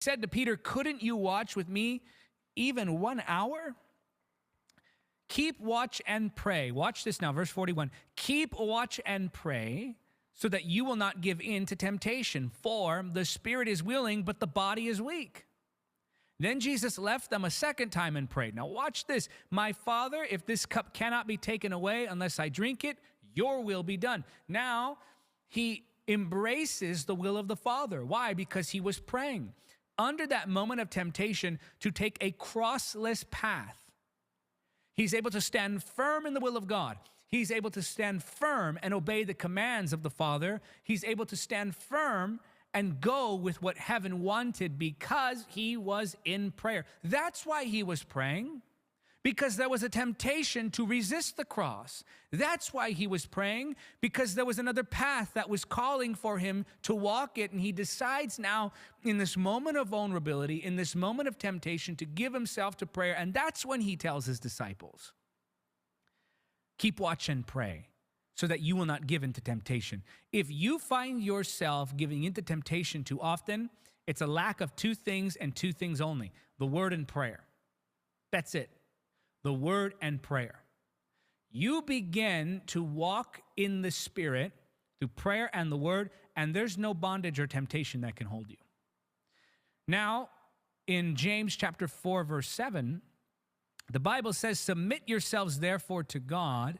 said to Peter, couldn't you watch with me even 1 hour? Keep watch and pray. Watch this now, verse 41. Keep watch and pray so that you will not give in to temptation. For the spirit is willing, but the body is weak. Then Jesus left them a second time and prayed. Now watch this. My Father, if this cup cannot be taken away unless I drink it, your will be done. Now he embraces the will of the Father. Why? Because he was praying under that moment of temptation to take a crossless path. He's able to stand firm in the will of God. He's able to stand firm and obey the commands of the Father. He's able to stand firm and go with what heaven wanted because he was in prayer. That's why he was praying, because there was a temptation to resist the cross. That's why he was praying, because there was another path that was calling for him to walk it. And he decides now in this moment of vulnerability, in this moment of temptation, to give himself to prayer. And that's when he tells his disciples, keep watch and pray so that you will not give into temptation. If you find yourself giving into temptation too often, it's a lack of two things and two things only: the word and prayer. That's it. The word and prayer. You begin to walk in the Spirit through prayer and the word, and there's no bondage or temptation that can hold you. Now, in James chapter 4, verse 7, the Bible says, submit yourselves therefore to God,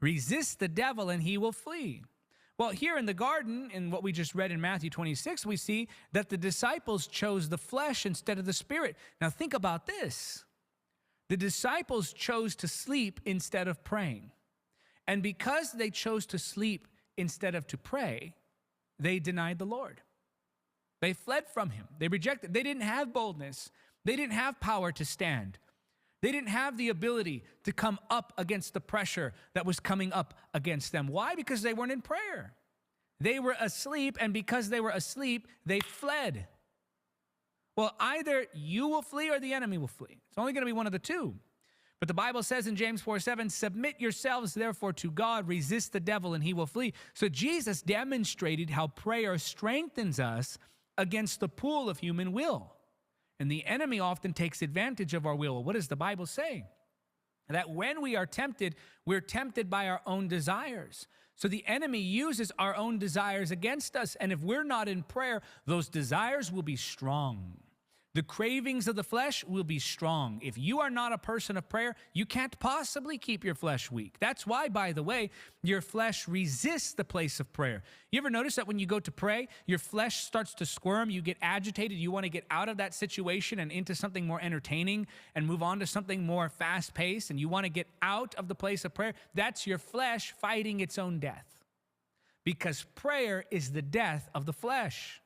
resist the devil, and he will flee. Well, here in the garden, in what we just read in Matthew 26, we see that the disciples chose the flesh instead of the Spirit. Now, think about this. The disciples chose to sleep instead of praying. And because they chose to sleep instead of to pray, they denied the Lord. They fled from him. They rejected. They didn't have boldness. They didn't have power to stand. They didn't have the ability to come up against the pressure that was coming up against them. Why? Because they weren't in prayer. They were asleep, and because they were asleep, they fled. Well, either you will flee or the enemy will flee. It's only going to be one of the two. But the Bible says in James 4:7, submit yourselves therefore to God, resist the devil, and he will flee. So Jesus demonstrated how prayer strengthens us against the pull of human will. And the enemy often takes advantage of our will. What does the Bible say? That when we are tempted, we're tempted by our own desires. So the enemy uses our own desires against us. And if we're not in prayer, those desires will be strong. The cravings of the flesh will be strong. If you are not a person of prayer, you can't possibly keep your flesh weak. That's why, by the way, your flesh resists the place of prayer. You ever notice that when you go to pray, your flesh starts to squirm, you get agitated, you want to get out of that situation and into something more entertaining and move on to something more fast-paced, and you want to get out of the place of prayer? That's your flesh fighting its own death. Because prayer is the death of the flesh.